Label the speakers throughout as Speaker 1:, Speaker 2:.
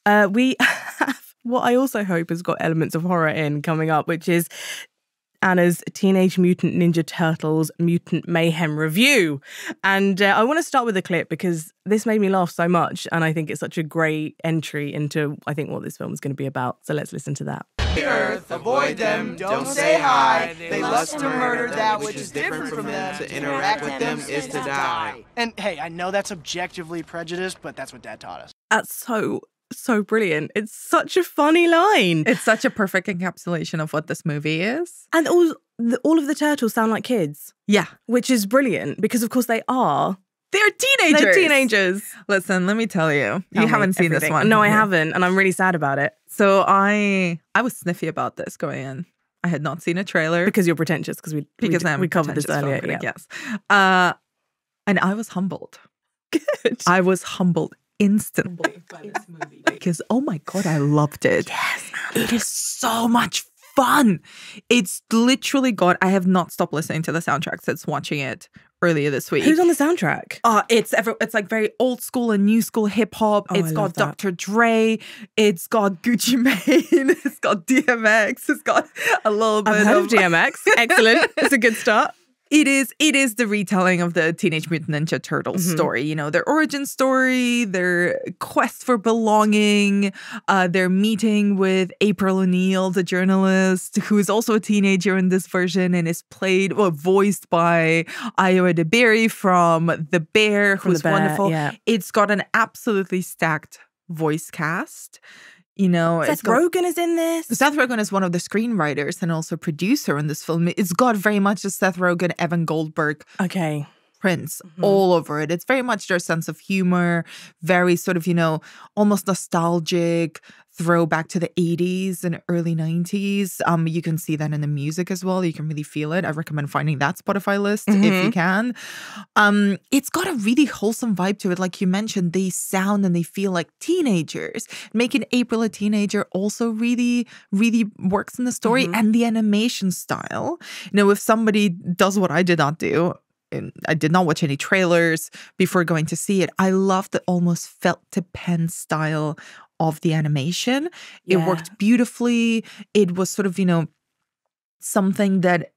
Speaker 1: We have what I also hope has got elements of horror in coming up, which is Anna's Teenage Mutant Ninja Turtles Mutant Mayhem review. And I want to start with a clip because this made me laugh so much. And I think it's such a great entry into, I think, what this film is going to be about. So let's listen to that.
Speaker 2: The Earth, avoid them, don't say hi. They lust to murder that which is different from them. To interact with them is to die.
Speaker 3: And hey, I know that's objectively prejudiced, but that's what Dad taught us.
Speaker 1: That's so brilliant. It's such a funny line.
Speaker 4: It's such a perfect encapsulation of what this movie is.
Speaker 1: And all of the turtles sound like kids.
Speaker 4: Yeah.
Speaker 1: Which is brilliant because, of course, they are.
Speaker 4: They're teenagers.
Speaker 1: They're teenagers.
Speaker 4: Listen, let me tell you. You haven't seen this one.
Speaker 1: No, I haven't. And I'm really sad about it.
Speaker 4: So I was sniffy about this going in. I had not seen a trailer.
Speaker 1: Because you're pretentious. We covered this earlier.
Speaker 4: Critic, yes. And I was humbled.
Speaker 1: Good.
Speaker 4: I was humbled instantly by this movie because oh my god, I loved it.
Speaker 1: Yes,
Speaker 4: it is so much fun. It's literally I have not stopped listening to the soundtrack since watching it earlier this week.
Speaker 1: Who's on the soundtrack?
Speaker 4: It's like very old school and new school hip hop. It's got Dr. Dre. It's got Gucci Mane. It's got DMX. It's got a little bit
Speaker 1: I've heard of DMX. Excellent. It's a good start.
Speaker 4: It is the retelling of the Teenage Mutant Ninja Turtles story. You know, their origin story, their quest for belonging, their meeting with April O'Neil, the journalist, who is also a teenager in this version and is voiced by Iowa DeBerry from The Bear, who's wonderful.
Speaker 1: Yeah.
Speaker 4: It's got an absolutely stacked voice cast. You know,
Speaker 1: Seth Rogen is in this.
Speaker 4: Seth Rogen is one of the screenwriters and also producer in this film. It's got very much a Seth Rogen, Evan Goldberg prints all over it. It's very much their sense of humor, very sort of, you know, almost nostalgic throwback to the 80s and early 90s. You can see that in the music as well. You can really feel it. I recommend finding that Spotify list if you can. It's got a really wholesome vibe to it. Like you mentioned, they sound and they feel like teenagers. Making April a teenager also really, really works in the story. And the animation style. You know, if somebody does what I did not do, and I did not watch any trailers before going to see it, I love the almost felt to pen style of the animation. It worked beautifully. It was sort of, you know, something that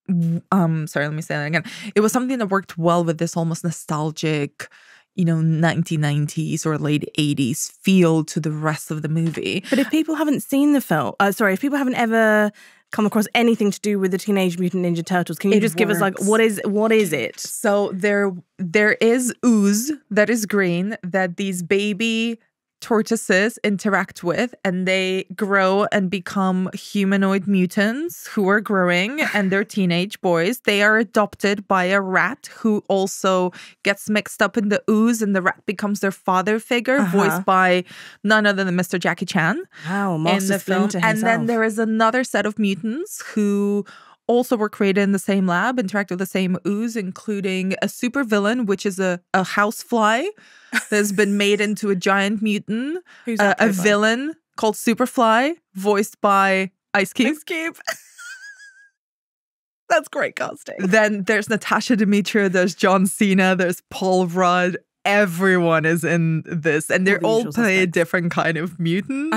Speaker 4: sorry, let me say that again. It was something that worked well with this almost nostalgic, you know, 1990s or late 80s feel to the rest of the movie.
Speaker 1: But if people haven't seen the film, if people haven't ever come across anything to do with the Teenage Mutant Ninja Turtles, can you just give us like what is it?
Speaker 4: So there is ooze that is green that these baby tortoises interact with, and they grow and become humanoid mutants who are growing, and they're teenage boys. They are adopted by a rat who also gets mixed up in the ooze, and the rat becomes their father figure, voiced by none other than Mr. Jackie Chan.
Speaker 1: Wow, Master Splinter himself.
Speaker 4: And then there is another set of mutants who also were created in the same lab, interact with the same ooze, including a supervillain, which is a housefly that's been made into a giant mutant.
Speaker 1: Who's that
Speaker 4: a villain called Superfly, voiced by Ice Cube.
Speaker 1: Ice Cube. That's great casting.
Speaker 4: Then there's Natasha Demetriou, there's John Cena, there's Paul Rudd. Everyone is in this, and they're all play a different kind of mutant.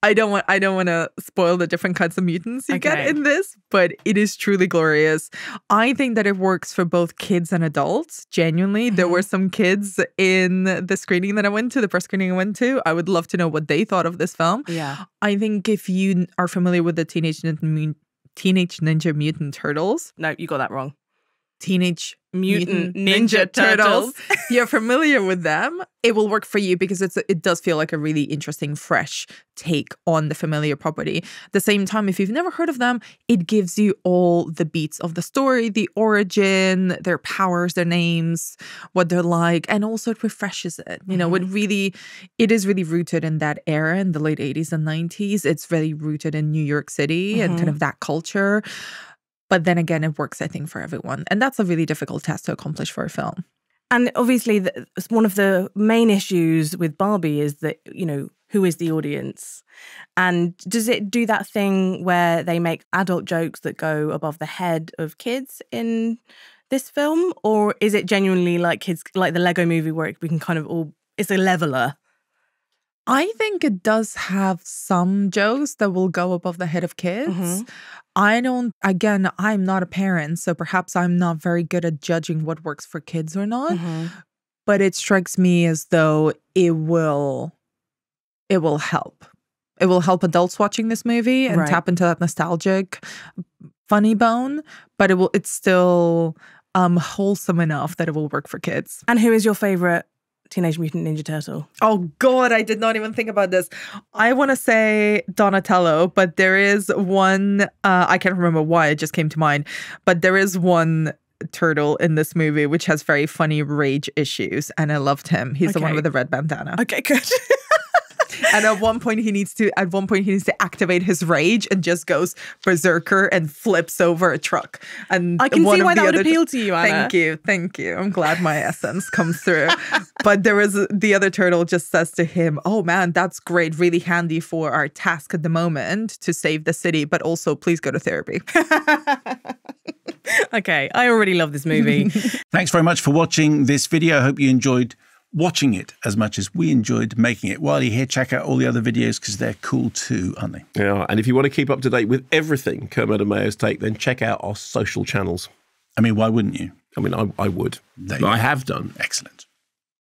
Speaker 4: I don't want to spoil the different kinds of mutants you get in this, but it is truly glorious. I think that it works for both kids and adults. Genuinely, there were some kids in the screening that I went to, the press screening I went to. I would love to know what they thought of this film.
Speaker 1: Yeah,
Speaker 4: I think if you are familiar with the Teenage Ninja Mutant Turtles,
Speaker 1: no, you got that wrong.
Speaker 4: Teenage Mutant Ninja Turtles. If you're familiar with them, it will work for you because it does feel like a really interesting, fresh take on the familiar property. At the same time, if you've never heard of them, it gives you all the beats of the story, the origin, their powers, their names, what they're like, and also it refreshes it. You know, it is really rooted in that era in the late 80s and 90s. It's really rooted in New York City and kind of that culture. But then again, it works, I think, for everyone. And that's a really difficult task to accomplish for a film.
Speaker 1: And obviously, one of the main issues with Barbie is that, you know, who is the audience? And does it do that thing where they make adult jokes that go above the head of kids in this film? Or is it genuinely like kids, like the Lego movie where we can kind of all, it's a leveler?
Speaker 4: I think it does have some jokes that will go above the head of kids. I'm not a parent, so perhaps I'm not very good at judging what works for kids or not. But it strikes me as though it will help. It will help adults watching this movie and tap into that nostalgic funny bone, but it's still wholesome enough that it will work for kids.
Speaker 1: And who is your favorite Teenage Mutant Ninja Turtle?
Speaker 4: Oh God, I did not even think about this. I want to say Donatello, but there is one, I can't remember why, it just came to mind, but there is one turtle in this movie which has very funny rage issues, and I loved him. He's the one with the red bandana.
Speaker 1: Okay, good.
Speaker 4: And at one point he needs to activate his rage and just goes berserker and flips over a truck. And
Speaker 1: I can see why that would appeal to you, Anna.
Speaker 4: Thank you. I'm glad my essence comes through. But the other turtle just says to him, "Oh man, that's great, really handy for our task at the moment to save the city, but also please go to therapy."
Speaker 1: Okay, I already love this movie.
Speaker 5: Thanks very much for watching this video. I hope you enjoyed watching it as much as we enjoyed making it. While you're here, check out all the other videos because they're cool too, aren't they?
Speaker 6: Yeah, and if you want to keep up to date with everything Kermode and Mayo's take, then check out our social channels.
Speaker 5: I mean, why wouldn't you?
Speaker 6: I mean, I would. I have done.
Speaker 5: Excellent.